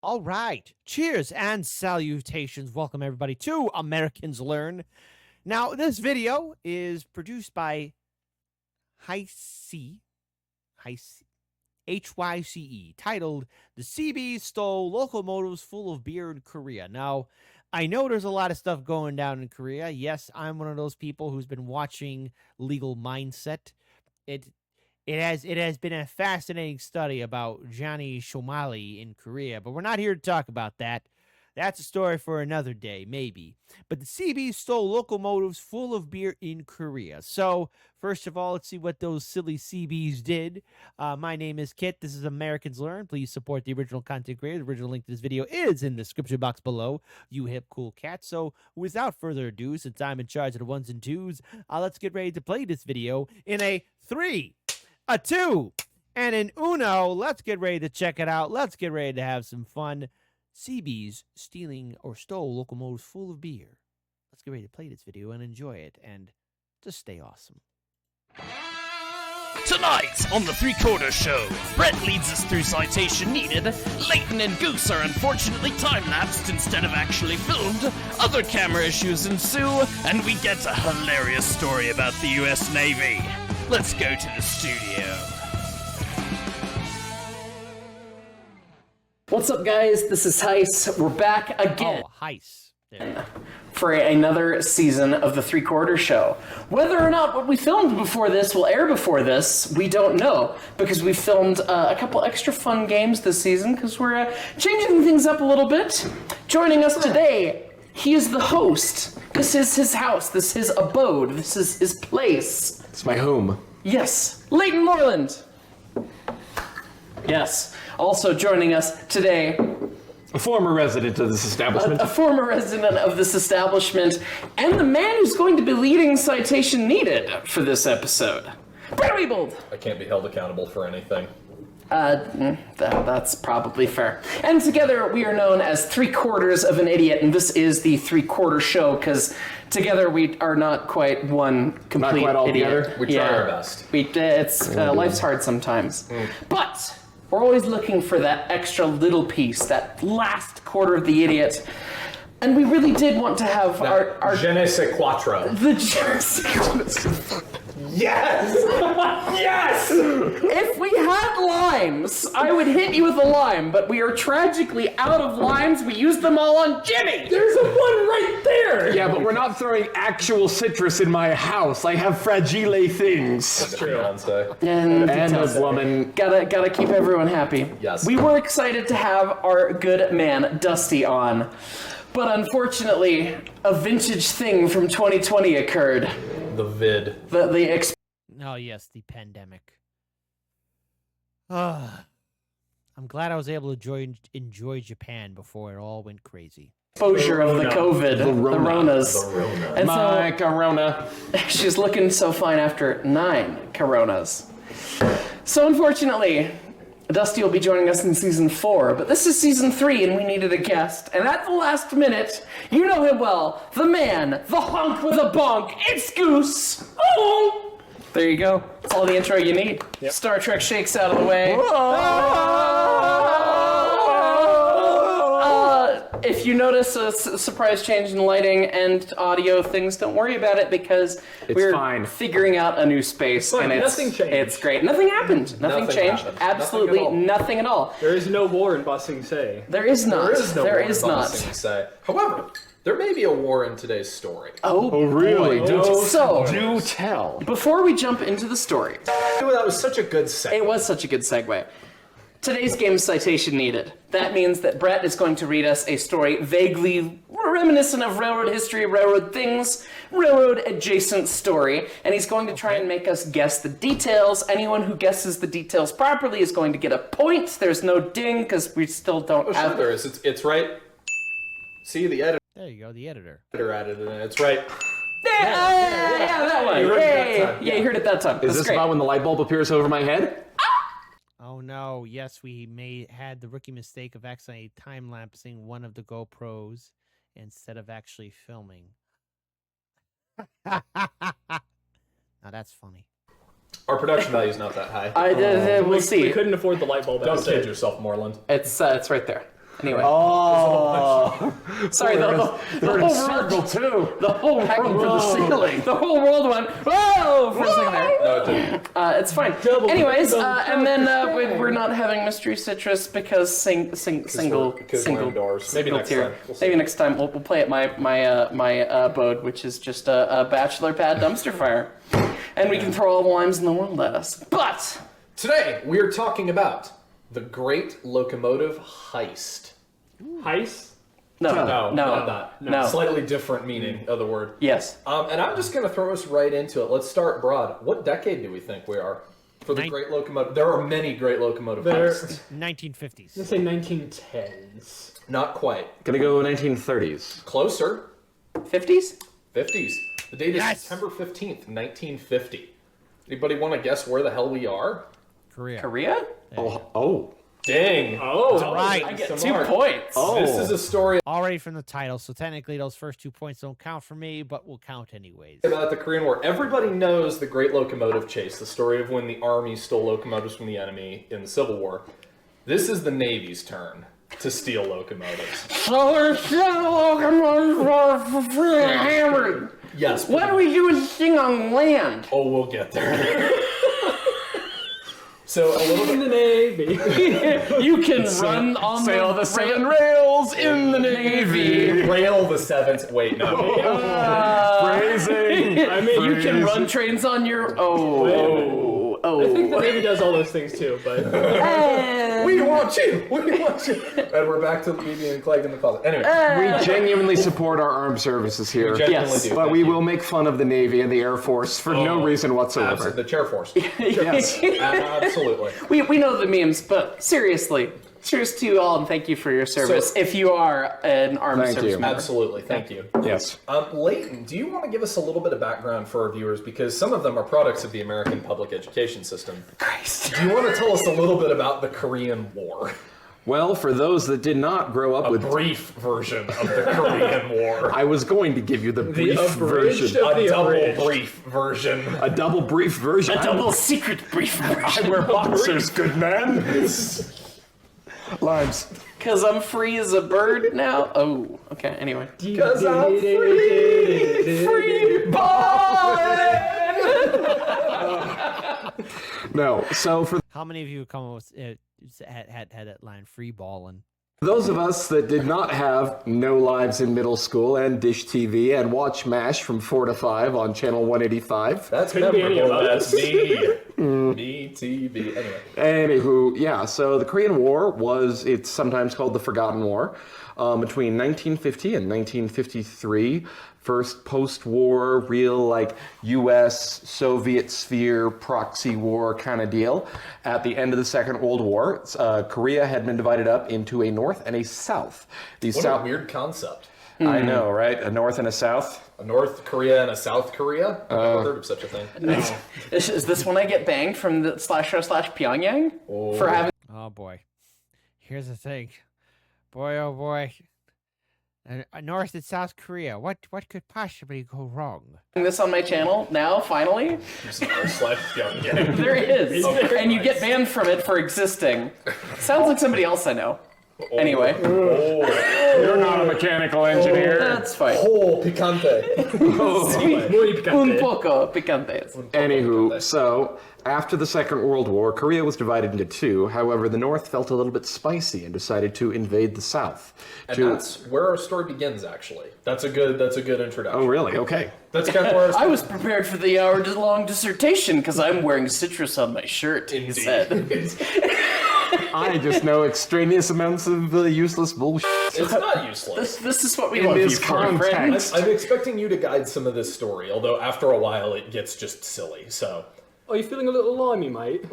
All right. Cheers and salutations. Welcome, everybody, to Americans Learn. Now, this video is produced by Hyce, Hyce, titled The Seabees Stole Locomotives Full of Beer in Korea. Now, I know there's a lot of stuff going down in Korea. Yes, I'm one of those people who's been watching Legal Mindset. It has been a fascinating study about Johnny Shomali in Korea, but we're not here to talk about that. That's a story for another day, maybe. But the Seabees stole locomotives full of beer in Korea. So, first of all, let's see what those silly Seabees did. My name is Kit. This is Americans Learn. Please support the original content creator. The original link to this video is in the description box below. You hip cool cat. So, without further ado, since I'm in charge of the ones and twos, let's get ready to play this video in a 3, a 2, and an uno. Let's get ready to check it out. Let's get ready to have some fun. Seabees stealing or stole locomotives full of beer. Let's get ready to play this video and enjoy it, and just stay awesome. Tonight on the Three-Quarter Show, Brett leads us through citation needed, Leighton and Goose are unfortunately time-lapsed instead of actually filmed, other camera issues ensue, and we get a hilarious story about the US Navy. Let's go to the studio. What's up, guys? This is Heiss. We're back again. Oh, Heiss. There. For another season of the Three-Quarter Show. Whether or not what we filmed before this will air before this, we don't know, because we filmed a couple extra fun games this season, because we're changing things up a little bit. Joining us today, he is the host. This is his house. This is his abode. This is his place. It's my home. Yes, Leighton Moreland. Yes. Also joining us today, A former resident of this establishment. a former resident of this establishment, and the man who's going to be leading Citation Needed for this episode, Brett Weebold. I can't be held accountable for anything. That's probably fair. And together we are known as Three-Quarters of an Idiot, and this is the Three-Quarter Show, because together we are not quite one complete quite all idiot. together? We try our best. Life's hard sometimes. But we're always looking for that extra little piece, that last quarter of the idiot. And we really did want to have our Je ne sais quattro. the just. Yes! Yes! If we had limes, I would hit you with a lime, but we are tragically out of limes. We used them all on Jimmy. There's a one right there! Yeah, but we're not throwing actual citrus in my house. I have fragile things. That's true. And a woman. gotta keep everyone happy. Yes. We were excited to have our good man Dusty on, but unfortunately, a vintage thing from 2020 occurred. The vid. Oh, yes, the pandemic. I'm glad I was able to enjoy Japan before it all went crazy. Exposure of the COVID, the Ronas. And My corona. she's looking so fine after 9 Coronas. So unfortunately, Dusty will be joining us in season 4, but this is season 3 and we needed a guest. And at the last minute, you know him well, the man, the hunk with a bonk, it's Goose. Oh! There you go. That's all the intro you need. Yep. Star Trek shakes out of the way. If you notice a surprise change in lighting and audio things, don't worry about it because we're fine. Figuring out a new space. Fine. And Nothing changed. It's great. Nothing happened. Nothing changed. happened. Absolutely nothing at all. There is no war in Ba Sing Se. There is not. There is no There war is in Ba not. Sing Se. However, there may be a war in today's story. Oh, Really? so Do tell. before we jump into the story, That was such a good segue. it was such a good segue. Today's game is Citation Needed. That means that Brett is going to read us a story vaguely reminiscent of railroad history, railroad things, railroad adjacent story, and he's going to try and make us guess the details. Anyone who guesses the details properly is going to get a point. There's no ding because we still don't Oh, have... sure there is. It's right. See, the editor There you go, the editor. added it in. It's right. Yeah, that one. You heard it that Hey, time. yeah, you heard it that time. Is That's this great. about when the light bulb appears over my head? Oh no, yes, we had the rookie mistake of accidentally time-lapsing one of the GoPros instead of actually filming. Now that's funny. Our production value is not that high. We'll see. We couldn't afford the light bulb. Don't episode. kid yourself, Moreland. It's right there. Anyway. Oh. Sorry, the whole circle too. The whole world, the whole world went whoa for a second there. No, it didn't. It's fine. Anyways, and then we're not having mystery citrus because single we're indoors. Maybe single next tier. time. We'll see. Maybe next time we'll play at my abode, which is just a bachelor pad dumpster fire, and we can throw all the limes in the world at us. But Today, we are talking about the Great Locomotive Heist. Heist? no, not that. no. Slightly different meaning of the word. Yes. And I'm just going to throw us right into it. Let's start broad. What decade do we think we are for the Nin- Great Locomotive? There are many Great Locomotive There- heists. 1950s. Let's say 1910s. Not quite. Gonna go 1930s. Closer. 50s? 50s. The date is Yes! September 15th, 1950. Anybody want to guess where the hell we are? Korea. Korea? Oh. Dang. Oh, right. I get Some 2 mark. points. Oh. This is a story Already from the title, so technically those first 2 points don't count for me, but will count anyways. about the Korean War. Everybody knows the Great Locomotive Chase, the story of when the Army stole locomotives from the enemy in the Civil War. This is the Navy's turn to steal locomotives. So we're still hammered. Yes. What do we do with this thing on land? Oh, we'll get there. So a little in bit. the Navy. You can run on Sail the 7 rails in the Navy. Rail the seventh. Wait, no. Phrasing. I mean, You can run trains on your. I think the Navy does all those things too, but We want you. We want you. And we're back to BB and Clegg in the closet. Anyway, We genuinely support our armed services here. genuinely Yes. do. But Thank we you. will make fun of the Navy and the Air Force for no reason whatsoever. Absolutely. The Chair Force. Yes. Absolutely. we know the memes, but seriously, cheers to you all and thank you for your service. So- If you are an armed Thank service you. member. Absolutely. Thank you. Yes. Leighton, do you want to give us a little bit of background for our viewers? Because some of them are products of the American public education system. Christ. Do you want to tell us a little bit about the Korean War? Well, for those that did not grow up A with... brief version of the Korean War. I was going to give you the brief abridged version. of A the double abridged. brief version. A double brief version. A double secret brief version. I wear boxers, good man. Limes. Because I'm free as a bird now? Oh, okay, anyway. Because I'm free. Free No, so for How many of you have come up with, had that line, free balling? those of us that did not have No Lives in middle school and Dish TV and watch MASH from 4 to 5 on channel 185. That's Couldn't be any of memorable. us. That's me. TV. Anyway. Anywho, yeah, so the Korean War it's sometimes called the Forgotten War, between 1950 and 1953. First post-war, real like U.S. Soviet sphere proxy war kind of deal. At the end of the Second World War, Korea had been divided up into a North and a South. The What South, a weird concept. I know, right? A North and a South. A North Korea and a South Korea? I've never heard of such a thing. Is this when I get banged from the /r/Pyongyang? For having Oh boy. Here's the thing. Boy, oh boy. North and South Korea. What could possibly go wrong? this on my channel now, finally? /Pyongyang. There is. And you get banned from it for existing. Sounds like somebody else I know. Anyway, You're not a mechanical engineer. that's fine. Oh, picante. Muy Un picante. poco picantes. Anywho, so after the Second World War, Korea was divided into two. However, the North felt a little bit spicy and decided to invade the South. And that's where our story begins, actually. That's a good introduction. Oh, really? Okay. That's kind of where I was prepared for the hour-long dissertation because I'm wearing citrus on my shirt, he said. I just know extraneous amounts of useless bullshit. It's not useless. This is what we In love you this for, friend. context. I'm expecting you to guide some of this story, although after a while it gets just silly, so. Are you feeling a little limey, mate?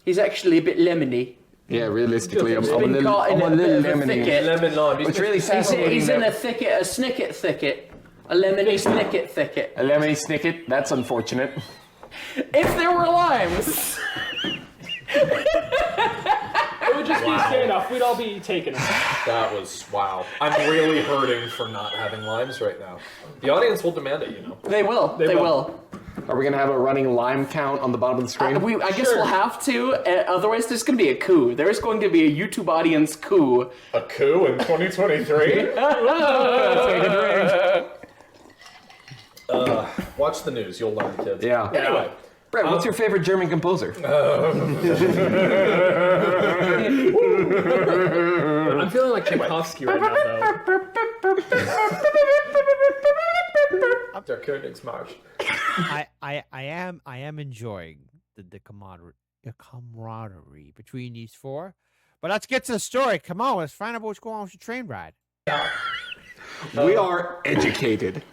He's actually a bit lemony. Yeah, realistically, I'm He's a been little, caught in I'm a a bit little of a lemony. thicket. Lemon lime. It's really fascinating. He's in that- a thicket, a snicket thicket. A lemony snicket thicket. A lemony snicket. That's unfortunate. If there were limes. It would just be standoff. We'd all be taking them. That was, wow. I'm really hurting for not having limes right now. The audience will demand it, you know. They will. They will. Are we gonna have a running lime count on the bottom of the screen? I guess we'll have to. Otherwise, there's going to be a coup. There's going to be a YouTube audience coup. A coup in 2023? Watch the news. You'll learn, kids. Yeah. Anyway. Brett, what's your favorite German composer? I'm feeling like Tchaikovsky right now, though. Der Königsmarsch. I am enjoying the camaraderie between these four. But let's get to the story. Come on, let's find out what's going on with your train ride. We are educated.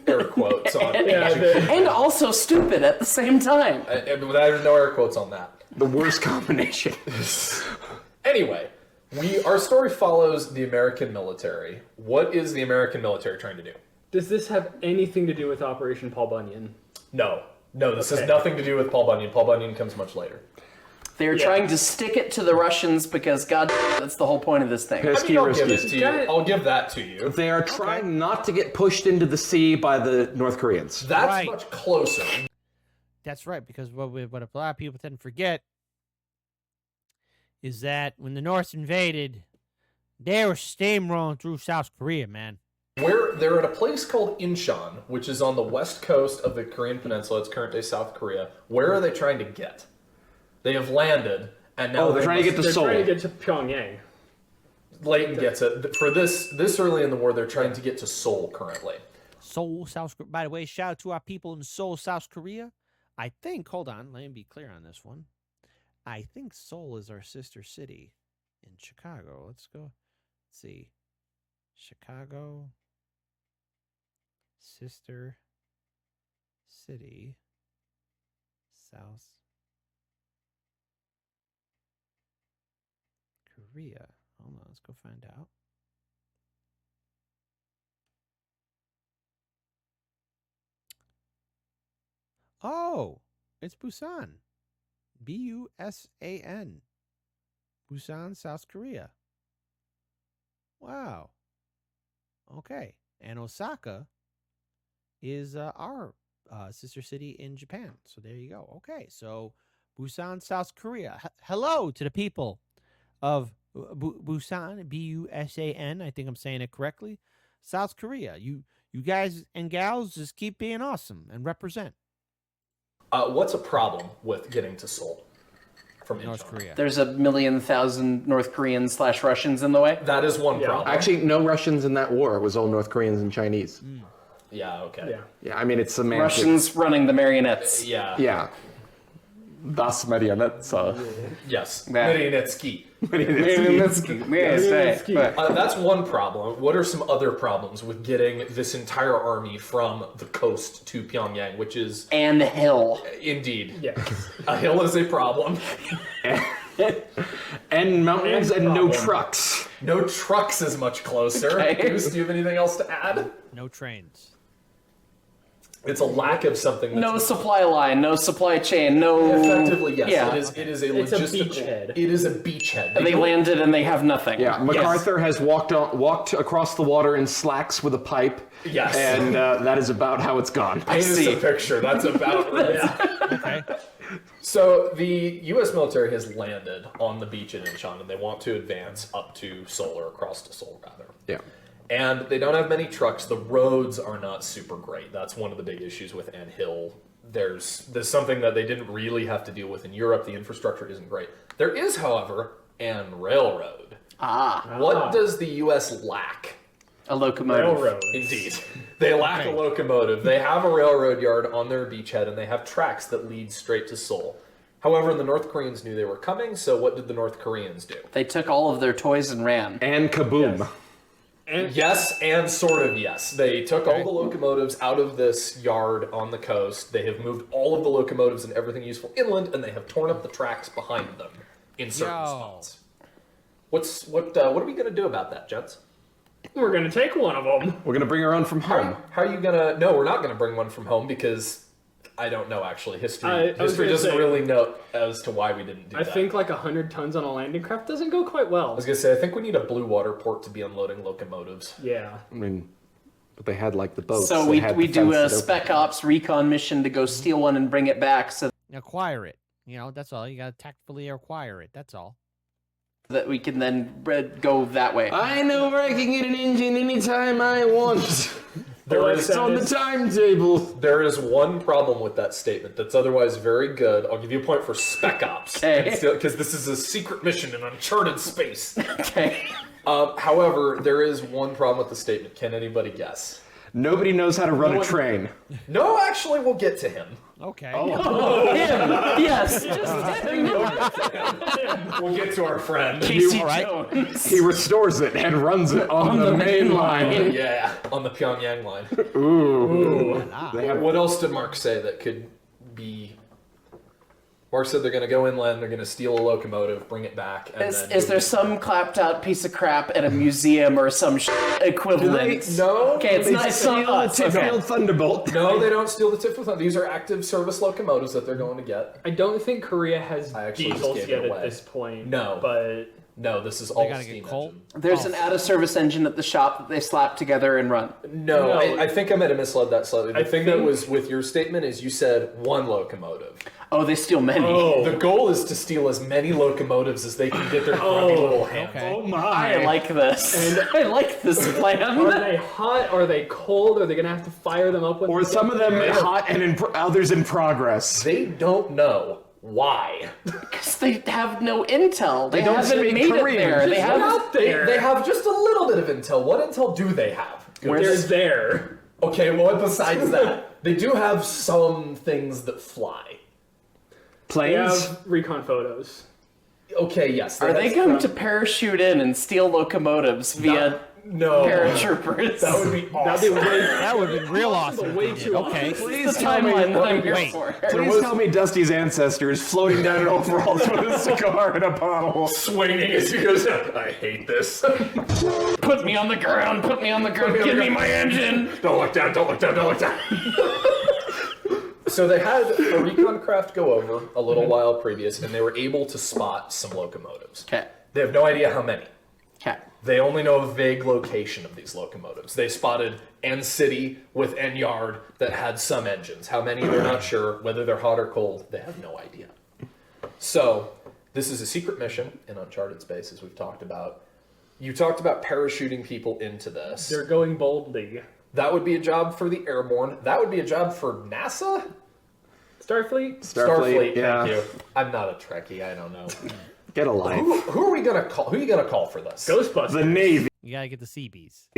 Air quotes on And also stupid at the same time. There's no air quotes on that. The worst combination. Anyway, our story follows the American military. What is the American military trying to do? Does this have anything to do with Operation Paul Bunyan? No, this has nothing to do with Paul Bunyan. Paul Bunyan comes much later. They're trying to stick it to the Russians because, God, that's the whole point of this thing. I'll give it to you. I'll give that to you. They are trying not to get pushed into the sea by the North Koreans. That's Right. much closer. That's right, because what a lot of people tend to forget is that when the North invaded, they were steamrolling through South Korea, man. They're at a place called Incheon, which is on the west coast of the Korean Peninsula. It's current-day South Korea. Where are they trying to get? They have landed, and now they're trying to get to Seoul. They're trying to get to Pyongyang. Layton gets it. For this early in the war, they're trying to get to Seoul currently. Seoul, South Korea. By the way, shout out to our people in Seoul, South Korea. I think, hold on, let me be clear on this one. I think Seoul is our sister city in Chicago. Let's go. Let's see. Chicago, sister city, South Korea. Hold on, let's go find out. Oh, it's Busan. Busan. Busan, South Korea. Wow. Okay. And Osaka is our sister city in Japan. So there you go. Okay. So Busan, South Korea. Hello to the people of Busan, Busan. I think I'm saying it correctly. South Korea. You guys and gals just keep being awesome and represent. What's a problem with getting to Seoul from North Incheon? Korea. There's 1,000,000 North Koreans / Russians in the way. That is one problem. Actually, no Russians in that war. It was all North Koreans and Chinese. Yeah, okay. Yeah. Yeah, I mean, it's semantics. Russians running the marionettes. Yeah. Yeah. Das Marionettes. Yes. Yeah. Marionetsky. That's one problem. What are some other problems with getting this entire army from the coast to Pyongyang, which is... And hill. Indeed. Yes. A hill is a problem. And mountains and no problem. trucks. No trucks is much closer. Okay. Goose, do you have anything else to add? No trains. It's a lack of something that's... No supply line, no supply chain, no... Effectively, yes. Yeah. It is a It's a logistical... beachhead. It is a beachhead. They don't- landed and they have nothing. Yeah, MacArthur has walked across the water in slacks with a pipe. Yes. And that is about how it's gone. Paint us see. a picture. That's about it. Okay. So the U.S. military has landed on the beach in Incheon, and they want to advance up to Seoul, or across to Seoul, rather. Yeah. And they don't have many trucks. The roads are not super great. That's one of the big issues with Ant Hill. There's something that they didn't really have to deal with in Europe. The infrastructure isn't great. There is, however, an railroad. What does the U.S. lack? A locomotive. Railroad. Indeed. They lack a locomotive. They have a railroad yard on their beachhead, and they have tracks that lead straight to Seoul. However, the North Koreans knew they were coming, so what did the North Koreans do? They took all of their toys and ran. And kaboom. And Yes, and sort of yes. They took all the locomotives out of this yard on the coast. They have moved all of the locomotives and everything useful inland, and they have torn up the tracks behind them in certain spots. What are we going to do about that, gents? we're gonna take one of them. We're going to bring our own from home. How are you going to... No, we're not going to bring one from home because I don't know, actually. History I was gonna doesn't say- really know as to why we didn't do I that. think like 100 tons on a landing craft doesn't go quite well. I was going to say, I think we need a blue water port to be unloading locomotives. Yeah. I mean, But they had like the boats. So They we had we to do a fence it open. spec ops recon mission to go steal one and bring it back, so Acquire it. You know, that's all. You gotta tactfully acquire it. That's all. that we can then go that way. I know where I can get an engine anytime I want. There is It's on the timetable. There is one problem with that statement that's otherwise very good. I'll give you a point for spec ops. Okay. Because this is a secret mission in uncharted space. Okay. However, there is one problem with the statement. Can anybody guess? Nobody knows how to run a train. No, actually, we'll get to him. Okay. Him. Yes. Just him. We'll get to our friend. Casey All right. Jones. He restores it and runs it on the main line. Yeah, on the Pyongyang line. Ooh. They have What else did Mark say that could be... Mark said they're going to go inland, they're going to steal a locomotive, bring it back, and then... Is there some clapped out piece of crap at a museum or some equivalent? No. Okay, it's not steal a Titfield Thunderbolt. No, they don't steal the Titfield. These are active service locomotives that they're going to get. I don't think Korea has I actually just diesels gave it yet away. at this point. No. But No, this is all gotta steam get coal? engine. There's an out of service engine at the shop that they slap together and run. No, No. I think I might have misled that slightly. The I thing that think- was with your statement is you said one locomotive. Oh, they steal many. The goal is to steal as many locomotives as they can get their grubby little hands on. Okay. oh my! I like this. I like this Are plan. they hot? Are they cold? Are they gonna have to fire them up with? Or some of them hot and others in progress. They don't know why. Because they have no intel. They don't haven't speak made Korean. it there. They Just have. out They, there. they have just a little bit of intel. What intel do they have? They're there. Okay, well, besides that, they do have some things that fly. They Planes? have recon photos. Okay, yes. Are they have- going to parachute in and steal locomotives via No. paratroopers? That would be awesome. That'd be way, That would have been real awesome. if way they did. too Okay. awesome. This is the timeline that I'm here Wait. for. Please tell me Dusty's ancestor is floating down in overalls with a cigar and a bottle. swinging as he goes, I hate this. Put me on the ground. Put me on the ground. Give me my engine. Don't look down, don't look down, don't look down. So they had a recon craft go over a little while previous, and they were able to spot some locomotives. Okay. They have no idea how many. Okay. They only know a vague location of these locomotives. They spotted N City with N Yard that had some engines. How many, they're not sure. Whether they're hot or cold, they have no idea. So, this is a secret mission in uncharted space, as we've talked about. You talked about parachuting people into this. they're going boldly. That would be a job for the airborne. That would be a job for NASA? Starfleet. Starfleet, yeah. Thank you. I'm not a Trekkie, I don't know. Get a life. Who are we gonna call? Who are you gonna call for this? Ghostbusters. The Navy. You gotta get the Seabees.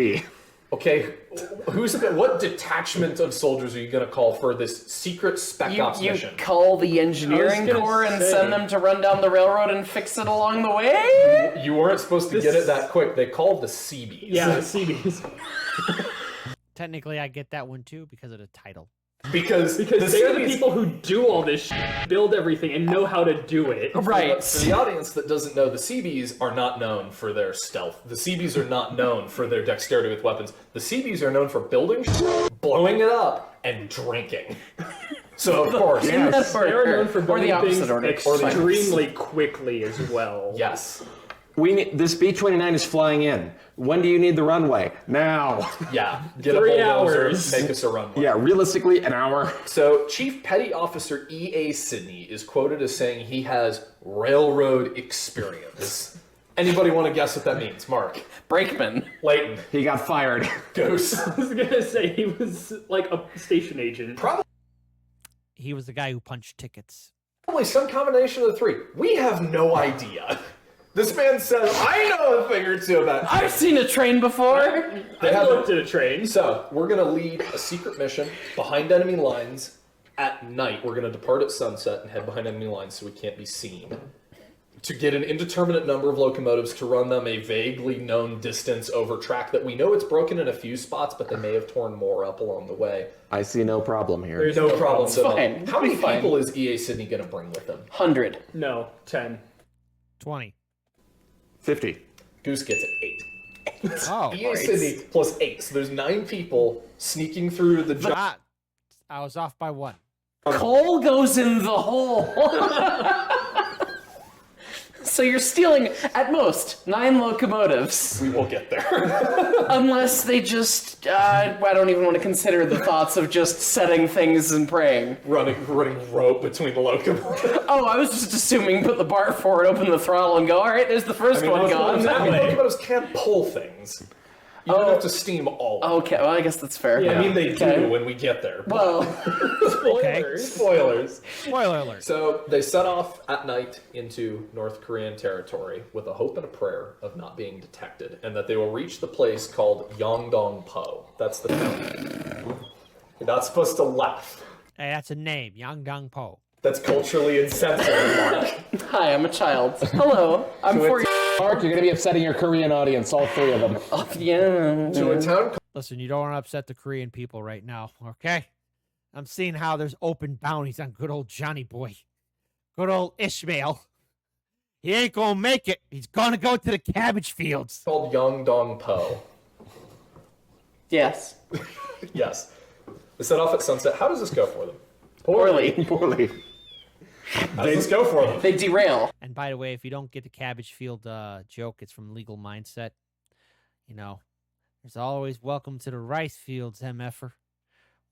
Okay, what detachment of soldiers are you gonna call for this secret spec ops You mission? call the engineering I was gonna corps and say. send them to run down the railroad and fix it along the way? You weren't supposed to get it that quick. They called the Seabees. Yeah, Seabees. Technically, I get that one too because of the title. because Because the they are the Seabees- people who do all this shit, build everything, and know how to do it. Right. For the audience that doesn't know, the Seabees are not known for their stealth. The Seabees are not known for their dexterity with weapons. The Seabees are known for building, blowing it up, and drinking. So of course, Yes. They are known for Or the building opposite things order. extremely quickly as well. yes, We need, this B-29 is flying in. When do you need the runway? Now. yeah. Get 3 a bulldozer, hours. make us a runway. Yeah, realistically, an hour. So, Chief Petty Officer E.A. Sidney is quoted as saying he has railroad experience. Anybody want to guess what that means? Mark, Brakeman. Leighton, He got fired. Goose. I was gonna say he was like a station agent. He was the guy who punched tickets. Probably some combination of the three. We have no idea. This man says, I know a thing or two about it. I've seen a train before. I have looked at a train. So, we're going to lead a secret mission behind enemy lines at night. We're going to depart at sunset and head behind enemy lines so we can't be seen. To get an indeterminate number of locomotives to run them a vaguely known distance over track that we know it's broken in a few spots, but they may have torn more up along the way. I see no problem here. There's No problem. It's So, fine. how many It'll be fine. people is E.A. Sidney going to bring with him? 100. No, 10. 20. 50. Goose gets it 8. Oh. E.A. Sidney plus 8. So there's 9 people sneaking through the Ah, I was off by one. Coal goes in the hole. So you're stealing, at most, 9 locomotives. We will get there. Unless they just, I don't even want to consider the thoughts of just setting things and praying. running rope between the locomotives. Oh, I was just assuming put the bar forward, open the throttle, and go, all right, there's the first one gone. Locomotives can't pull things. You don't have to steam all of them. Okay, well, I guess that's fair. Yeah. I mean, they Okay. do when we get there. Well, Spoilers. Spoiler alert. So they set off at night into North Korean territory with a hope and a prayer of not being detected, and that they will reach the place called Yongdong-po. That's the town. You're not supposed to laugh. Hey, that's a name, Yangdong Po. That's culturally insensitive, Mark. hi, I'm a child. Hello, I'm 4 years Mark, you're going to be upsetting your Korean audience, all 3 of them. old. Yeah. To a town Listen, you don't want to upset the Korean people right now, okay? I'm seeing how there's open bounties on good old Johnny Boy. Good old Ishmael. He ain't gonna make it. He's gonna go to the cabbage fields. called Yongdong-po. Yes. Yes. They set off at sunset. How does this go for them? Poorly. Poorly. How does this go for them? They derail. And by the way, if you don't get the cabbage field joke, it's from Legal Mindset. You know, there's always welcome to the rice fields, MFer.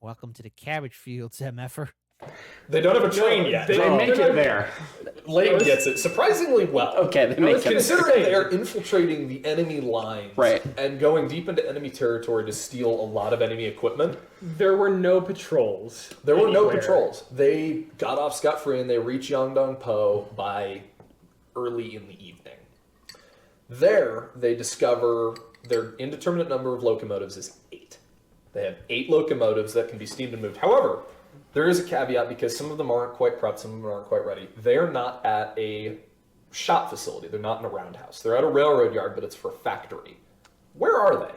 Welcome to the cabbage fields, MFer. They don't have a train yet. They make it there. Lane gets it surprisingly well. Okay, they make it. Considering they're infiltrating the enemy lines Right. and going deep into enemy territory to steal a lot of enemy equipment, There were no patrols. there were no anywhere. patrols. They got off scot-free and they reached Yongdong-po by early in the evening. There, they discover their indeterminate number of locomotives is 8. They have 8 locomotives that can be steamed and moved. However, there is a caveat because some of them aren't quite prepped, some of them aren't quite ready. They're not at a shop facility. They're not in a roundhouse. They're at a railroad yard, but it's for a factory. Where are they?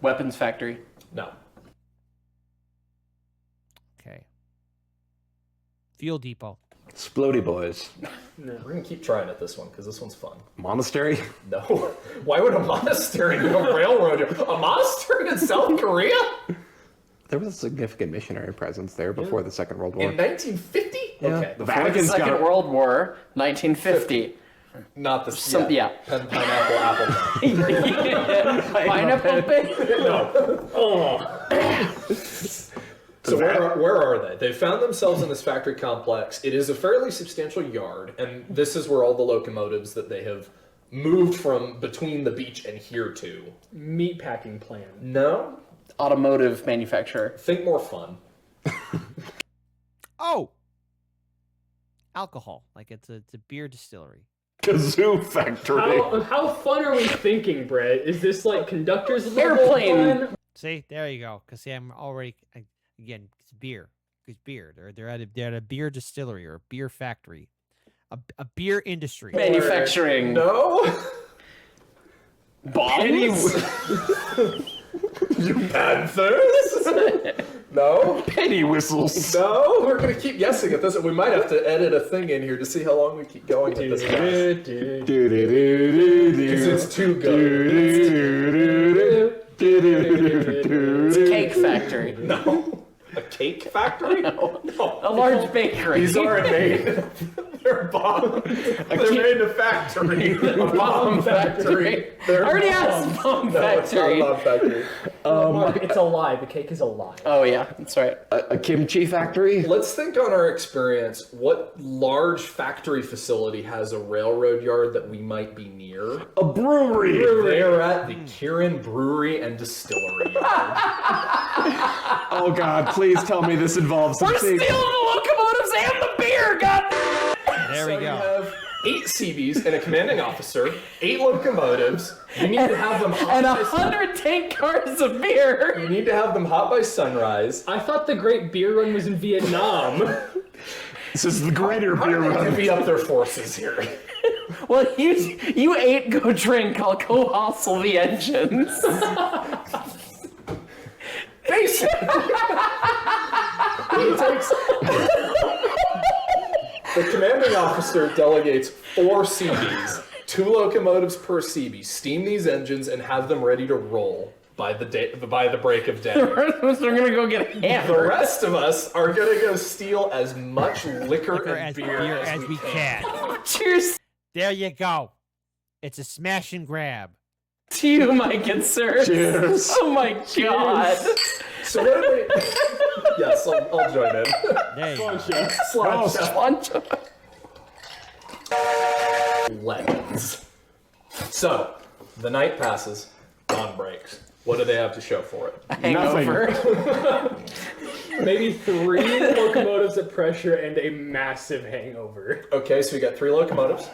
Weapons factory. No. Okay. Fuel depot. Splody boys. We're going to keep trying at this one because this one's fun. Monastery? No. Why would a monastery be a railroad yard? A monastery in South Korea? There was a significant missionary presence there before the Second World War. In 1950? Okay. The For the Vatican's Second got World War, 1950. Not the Yeah. pineapple apple. Pineapple Bay? So where are they? They found themselves in this factory complex. It is a fairly substantial yard, and this is where all the locomotives that they have moved from between the beach and here to. Meatpacking plant. No? Automotive manufacturer. Think more fun. Oh! Alcohol. Like it's a beer distillery. Kazoo factory. How fun are we thinking, Brett? Is this like conductor's level Airplane. fun? See, there you go. Because see, I'm already again. It's beer. It's beer. They're at a beer distillery or a beer factory, a beer industry. Manufacturing. No? Bombs? You Panthers? No? Penny whistles. No? We're going to keep guessing at this. We might have to edit a thing in here to see how long we keep going with this guess. Because it's too good. It's a cake factory. No. A cake factory? No. No. A large bakery. These aren't made. They're bomb. They're made in a factory. A bomb factory. I already asked bomb No, it's not a factory. bomb factory. Mark, it's a lie. The cake is a lie. Oh yeah, that's right. A kimchi factory? Let's think on our experience. What large factory facility has a railroad yard that we might be near? A brewery. They're at the Kirin Brewery and Distillery Yard. Oh God, please tell me this involves We're something. stealing the locomotives and the beer, god. There So we go. you have 8 Seabees and a commanding officer, 8 locomotives. You need to have them hot And by 100 tank cars of beer. You need to have them hot by sunrise. I thought the Great Beer Run was in Vietnam. This is the greater How beer do they run. divvy up their forces here? Well, you 8 go drink. I'll go hustle the engines. Basically, he takes. The commanding officer delegates 4 Seabees, 2 locomotives per Seabee. Steam these engines and have them ready to roll by the break of day. We're gonna go get The hammered. rest of us are gonna go steal as much liquor and as beer as we we can. Cheers. There you go. It's a smash and grab. To you, my good sir. Cheers. Oh my god. So what are they? Yes, I'll join in. There you go. Sláinte. Legends. So, the night passes, dawn breaks. What do they have to show for it? Hangover. Maybe 3 locomotives at pressure and a massive hangover. Okay, so we got 3 locomotives.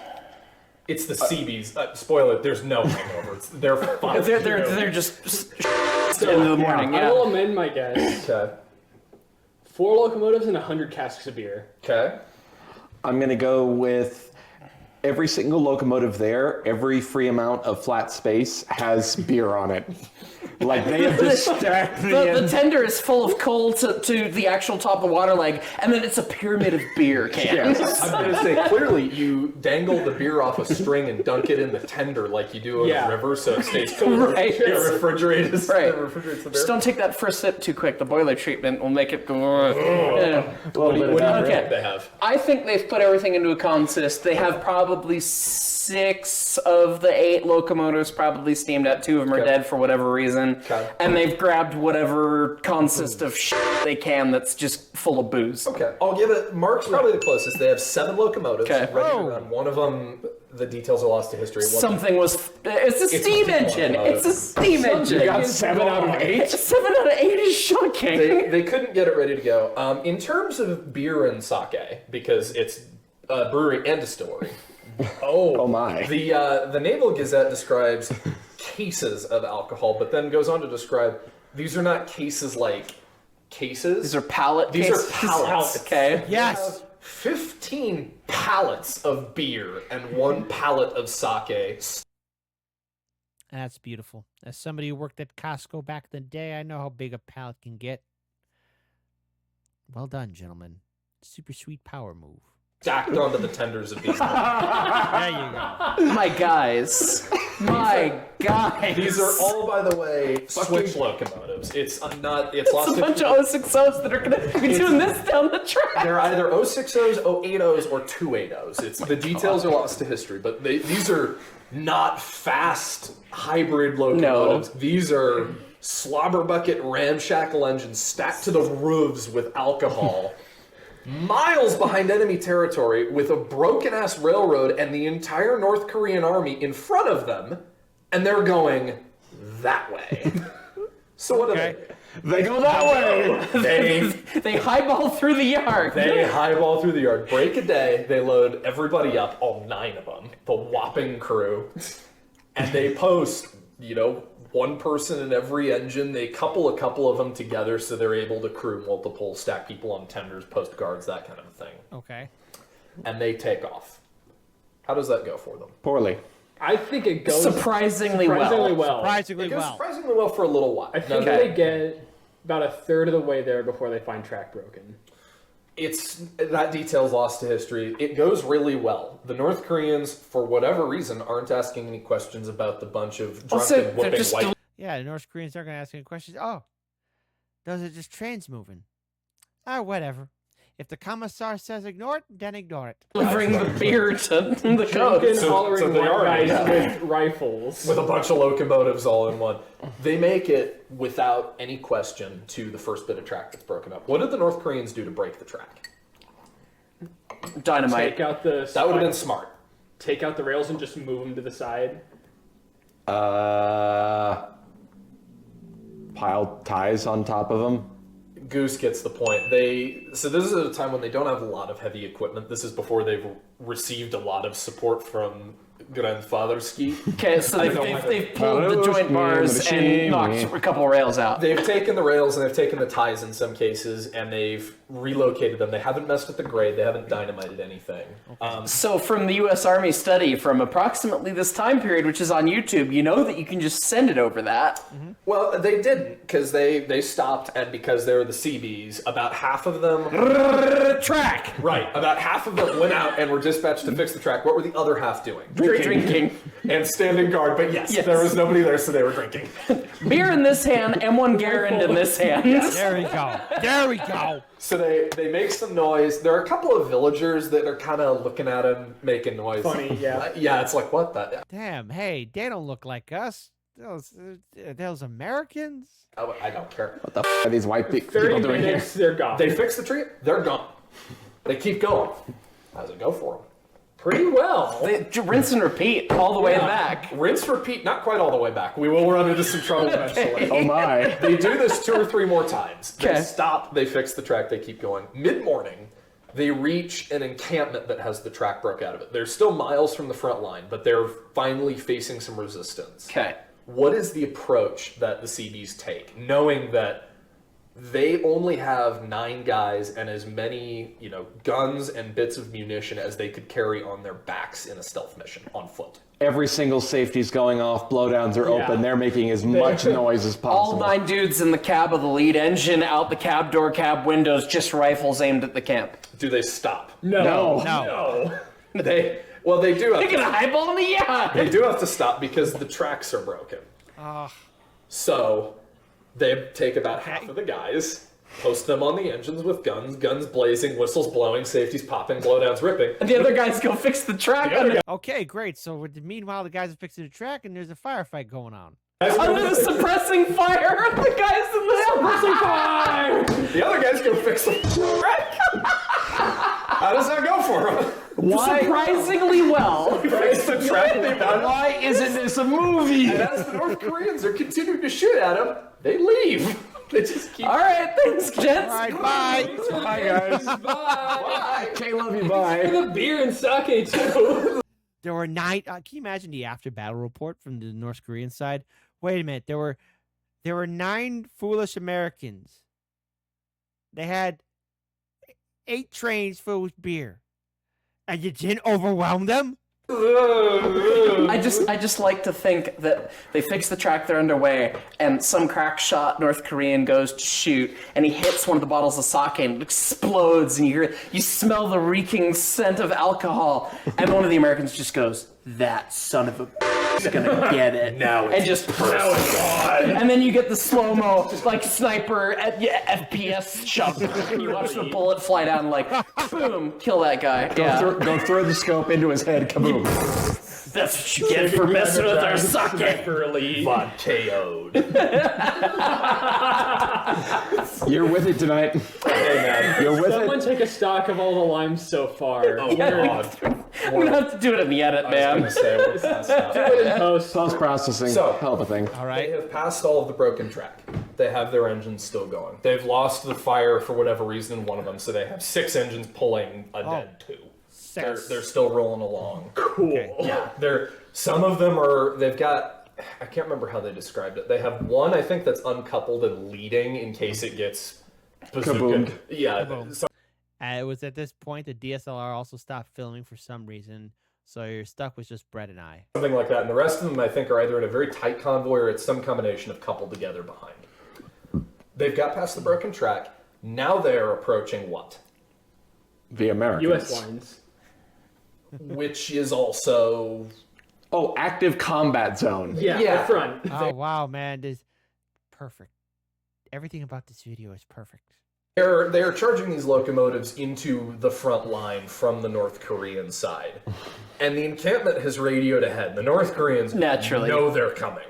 It's the Seabees. Spoiler: there's no hangover. They're fine. They're just into the morning. I Yeah. will amend my guess. Okay. 4 locomotives and 100 casks of beer. Okay. I'm going to go with every single locomotive there, every free amount of flat space has beer on it. Like they have just stacked The tender is full of coal to the actual top of the water leg, and then it's a pyramid of beer cans. I'm going to say clearly you dangle the beer off a string and dunk it in the tender like you do in Yeah. a river, so it stays cold. Right. It refrigerates. Right. It refrigerates the beer. Just don't take that first sip too quick. The boiler treatment will make it go. Yeah. What do you Okay. think they have? I think they've put everything into a consist. They have probably 6 of the 8 locomotives probably steamed out. 2 of them are Okay. dead for whatever reason. Okay. And they've grabbed whatever consist of shit they can that's just full of booze. Okay, I'll give it. Mark's probably the closest. They have 7 locomotives Okay. ready to Oh. run. One of them, the details are lost to history. Something was. It's a steam a engine. locomotive. It's a steam engine. You got 7 out of 8? 7 out of 8 is shocking. They couldn't get it ready to go. In terms of beer and sake, because it's a brewery and distillery. Oh my. The Naval Gazette describes cases of alcohol, but then goes on to describe these are not cases like cases. These are pallet These cases. are pallets. Okay. Yes. 15 pallets of beer and 1 pallet of sake. That's beautiful. As somebody who worked at Costco back in the day, I know how big a pallet can get. Well done, gentlemen. Super sweet power move. Stacked onto the tenders of these. There you go. My guys. My guys. These are all, by the way, switch locomotives. It's not. It's lost. a bunch of 060s that are going to be doing this down the track. They're either 060s, 080s, or 280s. It's the details are lost to history, but these are not fast hybrid locomotives. These are slobber bucket ramshackle engines stacked to the roofs with alcohol. Miles behind enemy territory with a broken ass railroad and the entire North Korean army in front of them, and they're going that way. So what Okay. do They go that way. They highball through the yard. They highball through the yard, break a day, they load everybody up, all 9 of them, the whopping crew, and they post, 1 person in every engine. They couple a couple of them together so they're able to crew multiple, stack people on tenders, post guards, that kind of a thing. Okay. And they take off. How does that go for them? Poorly. I think it goes Surprisingly well. Surprisingly It goes well. surprisingly well for a little while. I think they get about a third of the way there before they find track broken. That detail's lost to history. It goes really well. The North Koreans, for whatever reason, aren't asking any questions about the bunch of drunken Also, they're whooping just white. Yeah, the North Koreans aren't going to ask any questions. Oh, those are just trains moving. Ah, whatever. If the commissar says ignore it, then ignore it. delivering the beer to the Drunken, coast. hollering they white are, guys yeah. with rifles. With a bunch of locomotives all in one. They make it without any question to the first bit of track that's broken up. What did the North Koreans do to break the track? Dynamite. Take out the That would have been smart. take out the rails and just move them to the side. Piled ties on top of them. Goose gets the point. So this is at a time when they don't have a lot of heavy equipment. This is before they've received a lot of support from grandfather ski. Okay, so they've pulled the joint bars and knocked a couple rails out. They've taken the rails and they've taken the ties in some cases and they've relocated them. They haven't messed with the grade. They haven't dynamited anything. So from the U.S. Army study from approximately this time period, which is on YouTube, you know that you can just send it over that. Well, they didn't because they stopped, and because they were the Seabees, about half of them. Track. Right, about half of them went out and were dispatched to fix the track. What were the other half doing? drinking. and standing guard. But yes, there was nobody there, so they were drinking. Beer in this hand and one Garand in this hand. There we go. There we go. So they make some noise. There are a couple of villagers that are kind of looking at him, making noise. Funny, yeah. Yeah, it's like, what the? Damn. Hey, they don't look like us. Those Americans. Oh, I don't care. What the f are these white people 30 doing here? minutes, they're gone. They fix the tree. They're gone. They keep going. How's it go for them? Pretty well. They rinse and repeat all the way back. Rinse, repeat, not quite all the way back. We will run into some trouble eventually. Oh my. They do this 2 or 3 more times. They Okay. stop, they fix the track, they keep going. Mid-morning, they reach an encampment that has the track broke out of it. They're still miles from the front line, but they're finally facing some resistance. Okay. What is the approach that the Seabees take, knowing that they only have 9 guys and as many, guns and bits of munition as they could carry on their backs in a stealth mission on foot? Every single safety's going off, blowdowns are open, they're making as much noise as All possible. 9 dudes in the cab of the lead engine, out the cab door, cab windows, just rifles aimed at the camp. Do they stop? No. No. They do have They get a to, highball in the yeah. they do have to stop because the tracks are broken. So they take about half of the guys, post them on the engines with guns blazing, whistles blowing, safeties popping, blowdowns ripping. And the other guys go fix the track under Okay, great. So meanwhile, the guys are fixing the track, and there's a firefight going on. the suppressing fire. The guys in the suppressing fire. The other guys go fix the track. How does that go for them? Surprisingly well. Fix the track. Why isn't this a movie? And as the North Koreans are continuing to shoot at them, they leave. They just keep. All right, thanks, gents. All right, bye. Bye, guys. Bye. Okay, love you, bye. The beer and sake, too. There were 9. Can you imagine the after battle report from the North Korean side? Wait a minute. There were 9 foolish Americans. They had 8 trains filled with beer, and you didn't overwhelm them. I just like to think that they fix the track, they're underway, and some crack shot North Korean goes to shoot, and he hits one of the bottles of sake and it explodes, and you smell the reeking scent of alcohol, and one of the Americans just goes, "That son of a is gonna get it," and just and then you get the slow-mo like sniper at FPS shot. You watch the bullet fly down, like boom, kill that guy. Go throw the scope into his head, kaboom. That's what you get for messing with our sake. KO'd. You're with it tonight. Hey, man. You're with Someone it. take a stock of all the limes so far. Oh, God. I'm gonna have to do it in the edit, I was man. gonna say, we're past now. Post. Post-processing, So- hell of a thing. All They right. have passed all of the broken track. They have their engines still going. They've lost the fire for whatever reason in one of them, so they have 6 engines pulling a dead 2. They're still rolling along. Cool. Okay. Yeah, some of them are. They've got. I can't remember how they described it. They have one, I think, that's uncoupled and leading in case it gets Kaboomed. Yeah. Kaboom. So It was at this point the DSLR also stopped filming for some reason, so you're stuck with just Brett and I. something like that. And the rest of them, I think, are either in a very tight convoy or it's some combination of coupled together behind. They've got past the broken track. Now they're approaching what? The Americans. U.S. lines. Which is also. Oh, active combat zone. Yeah, Yeah. the front. Oh wow, man, this perfect. Everything about this video is perfect. They're charging these locomotives into the front line from the North Korean side. And the encampment has radioed ahead. The North Koreans Naturally. know they're coming.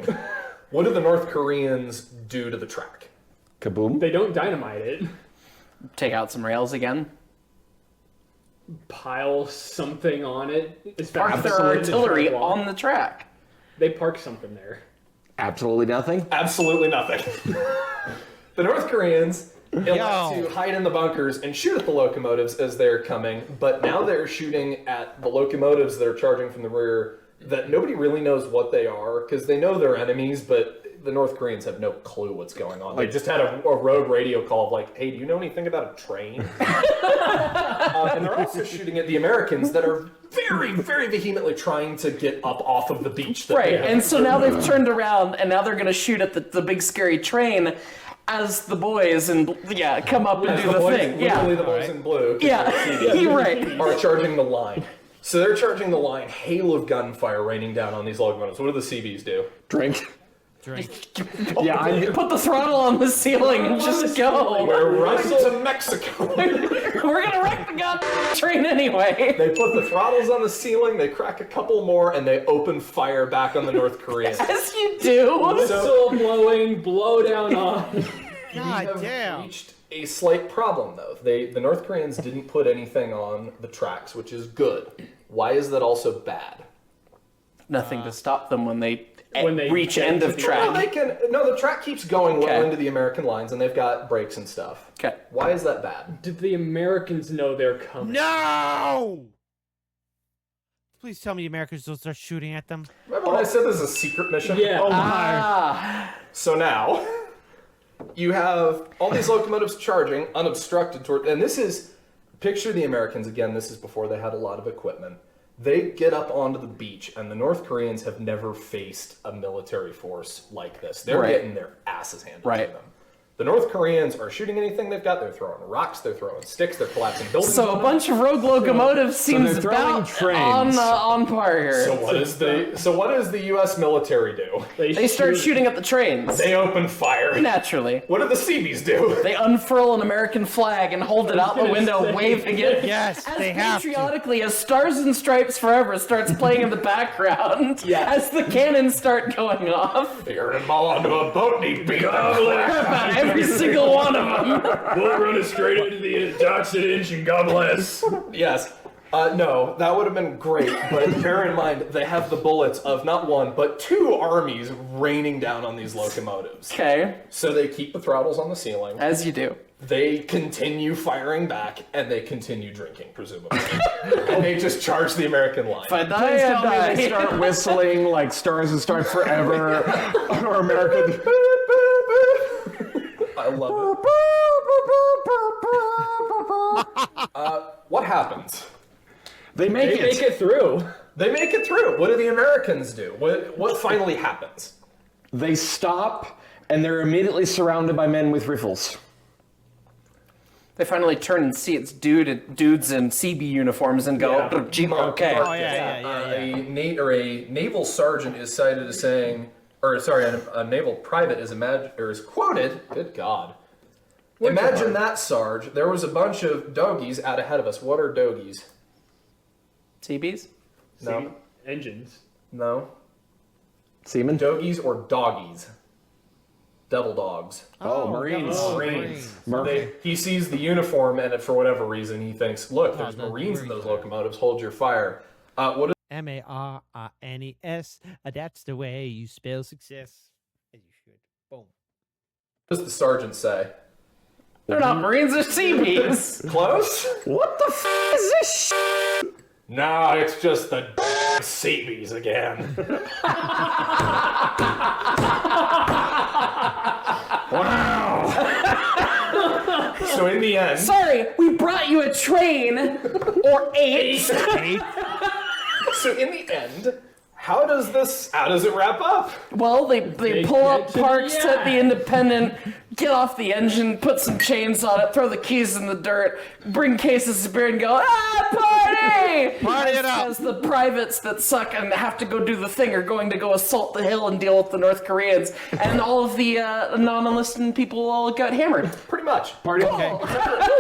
What do the North Koreans do to the track? Kaboom. They don't dynamite it. Take out some rails again. Pile something on it. As Park fast their as they can artillery drive along. on the track. They park something there. Absolutely nothing. Absolutely nothing. The North Koreans elect Yo. to hide in the bunkers and shoot at the locomotives as they're coming, but now they're shooting at the locomotives that are charging from the rear that nobody really knows what they are, because they know they're enemies, but the North Koreans have no clue what's going on. They just had a rogue radio call of like, hey, do you know anything about a train? And they're also shooting at the Americans that are very, very vehemently trying to get up off of the beach. That Right, they have. and so now they've turned around, and now they're going to shoot at the big scary train as the boys and come up and As do the boys, thing. literally Yeah, the boys in blue. yeah, you're right. Are charging the line. So they're charging the line, hail of gunfire raining down on these locomotives. What do the Seabees do? Drink. Drink. Yeah, Put the throttle on the ceiling and just go. We're running to Mexico. We're gonna wreck the goddamn train anyway. They put the throttles on the ceiling, they crack a couple more, and they open fire back on the North Koreans. As you do. Whistle blowing, blow down on. God have damn. reached a slight problem, though. The North Koreans didn't put anything on the tracks, which is good. Why is that also bad? Nothing to stop them when they reach get end to of the track. No, the track keeps going well Okay. into the American lines, and they've got brakes and stuff. Okay. Why is that bad? Did the Americans know they're coming? No! Please tell me the Americans don't start shooting at them. Remember when I said this is a secret mission? Yeah. So now, you have all these locomotives charging unobstructed toward, and this is, picture the Americans again, this is before they had a lot of equipment. They get up onto the beach, and the North Koreans have never faced a military force like this. They're Right. getting their asses handed to Right. them. The North Koreans are shooting anything they've got. They're throwing rocks, they're throwing sticks, they're collapsing buildings. So a bunch of rogue locomotives seems they're throwing about trains. on par here. So what does the U.S. military do? They start shooting at the trains. They open fire. Naturally. What do the Seabees do? They unfurl an American flag and hold it out the window, waving it. Yes, As they have to. patriotically as Stars and Stripes Forever starts playing in the background as the cannons start going off. You're them all onto a boat and he beat the crap About every single one of them. We'll run it straight into the Dachshund engine, God bless. Yes. No, that would have been great, but bear in mind, they have the bullets of not one, but two armies raining down on these locomotives. Okay, So they keep the throttles on the ceiling, as you do. they continue firing back, and they continue drinking, presumably. And they just charge the American line. But Please tell me they start whistling like Stars and Stripes Forever or American. I love it. What happens? They make They make it through. They make it through. What do the Americans do? What finally happens? They stop, and they're immediately surrounded by men with rifles. They finally turn and see it's dudes in CB uniforms and go, Yeah. okay. Oh, yeah. A naval sergeant is cited as saying, a naval private is quoted. Good God! Imagine that, Sarge. There was a bunch of dogies out ahead of us. What are dogies? Seabees? No, Engines. no. Seamen? Dogies or doggies? Devil dogs. Oh, Marines. Marines. He sees the uniform, and for whatever reason, he thinks, "Look, there's the Marines in Marines those there. locomotives. Hold your fire." What Marines. That's the way you spell success. As you should. Boom. does the sergeant say? They're not Marines, they're Seabees. Close? What the f is this shit? No, it's just the Seabees again. Wow. So in the end, Sorry, we brought you a train or eight. so in the end, how does it wrap up? Well, they pull up get to parks the at the Independent, get off the engine, put some chains on it, throw the keys in the dirt, bring cases of beer and go, party! Party it up. As the privates that suck and have to go do the thing are going to go assault the hill and deal with the North Koreans, and all of the non-enlisted people all got hammered. Pretty much. Party. Okay.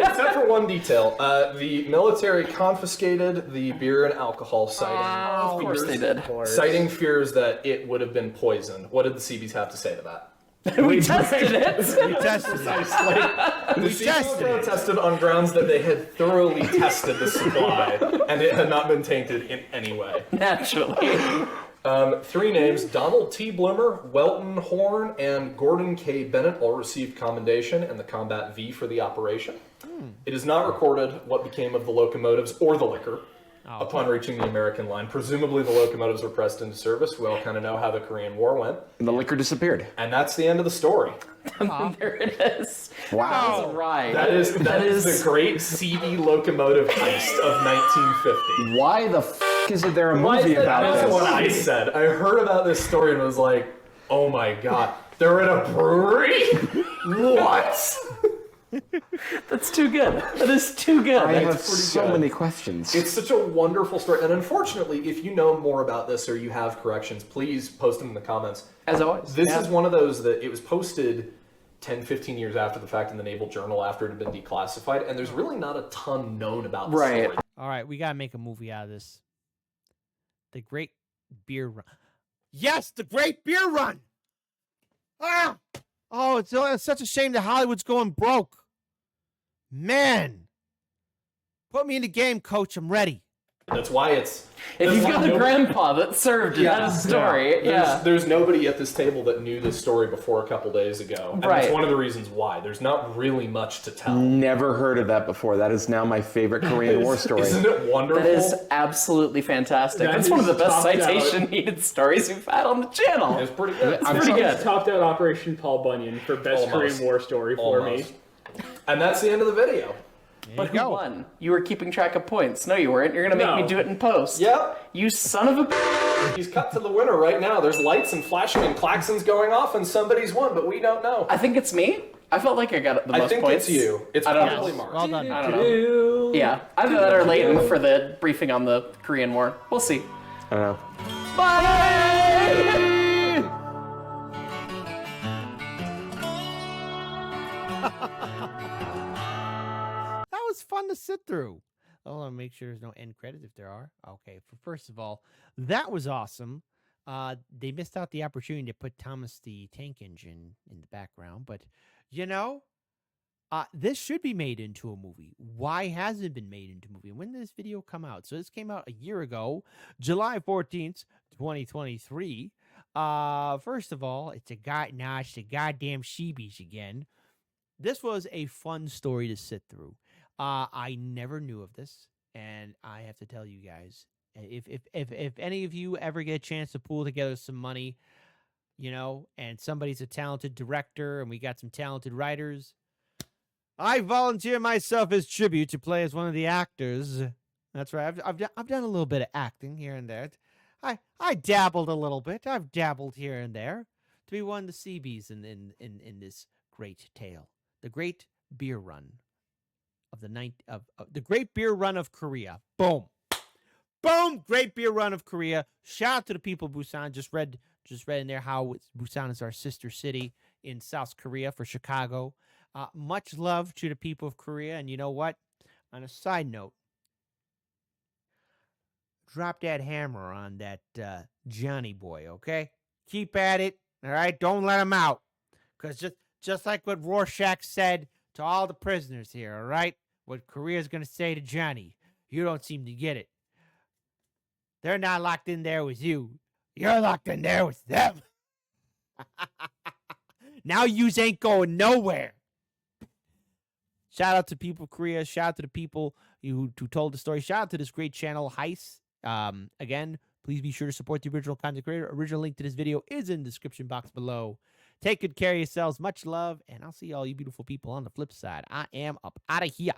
Except for one detail. The military confiscated the beer and alcohol, Of course they did. citing fears that it would have been poisoned. What did the Seabees have to say to that? We tested it. We tested it. The Seabees tested were it. tested on grounds that they had thoroughly tested the supply, and it had not been tainted in any way. Naturally. Three names: Donald T. Bloomer, Welton Horn, and Gordon K. Bennett all received commendation and the Combat V for the operation. It is not recorded what became of the locomotives or the liquor upon reaching the American line. Presumably the locomotives were pressed into service. We all kind of know how the Korean War went. And the liquor disappeared. And that's the end of the story. There it is. Wow. That was a ride. That is the great CB locomotive heist of 1950. Why the f is there a Why is movie that about That's this? what I said. I heard about this story and was like, oh my god, they're in a brewery? What? That's too good. That is too good. I have pretty so good. many questions. It's such a wonderful story. And unfortunately, if you know more about this or you have corrections, please post them in the comments. As always. This is one of those that it was posted 10, 15 years after the fact in the Naval Journal after it had been declassified, and there's really not a ton known about the Right. story. All right, we got to make a movie out of this. The Great Beer Run. Yes, the Great Beer Run. Ah! Oh, it's such a shame that Hollywood's going broke. Man. Put me in the game, coach. I'm ready. That's why it's... If that's you've why got a nobody- grandpa that served in that story, There's nobody at this table that knew this story before a couple days ago. And Right. that's one of the reasons why. There's not really much to tell. Never heard of that before. That is now my favorite Korean War story. Isn't it wonderful? That is absolutely fantastic. That That's one of the is best topped out. citation-needed stories we've had on the channel. It's pretty good. I'm pretty sorry. good. Topped out Operation Paul Bunyan for best Almost. Korean War story for Almost. me. And that's the end of the video. But who won? You were keeping track of points. No, you weren't. You're going to make No. me do it in post. Yep. You son of a... He's cut to the winner right now. There's lights and flashing and klaxons going off, and somebody's won, but we don't know. I think it's me. I felt like I got the most I think points. it's you. It's I don't probably know. Mark. Well done. I don't know. Yeah. Either that or Leighton for the briefing on the Korean War. We'll see. I don't know. Bye! That was fun to sit through. I want to make sure there's no end credits if there are. Okay, first of all, that was awesome. They missed out the opportunity to put Thomas the Tank Engine in the background, but you know, this should be made into a movie. Why hasn't it been made into a movie? When did this video come out? So this came out a year ago, July 14th, 2023. First of all, it's the goddamn Seabees again. This was a fun story to sit through. I never knew of this, and I have to tell you guys, if any of you ever get a chance to pool together some money, you know, and somebody's a talented director, and we got some talented writers, I volunteer myself as tribute to play as one of the actors. That's right. I've done a little bit of acting here and there. I dabbled a little bit. I've dabbled here and there to be one of the Seabees in this great tale, the Great Beer Run of the Great Beer Run of Korea. Boom, boom! Great Beer Run of Korea. Shout out to the people of Busan. Just read in there how Busan is our sister city in South Korea for Chicago. Much love to the people of Korea. And you know what? On a side note, drop that hammer on that Johnny boy, okay? Keep at it, all right? Don't let him out. Because just like what Rorschach said to all the prisoners here, all right? What Korea's going to say to Johnny. You don't seem to get it. They're not locked in there with you. You're locked in there with them. Now yous ain't going nowhere. Shout out to people of Korea. Shout out to the people who told the story. Shout out to this great channel, Heist. Again, please be sure to support the original content creator. Original link to this video is in the description box below. Take good care of yourselves. Much love, and I'll see all you beautiful people on the flip side. I am up out of here.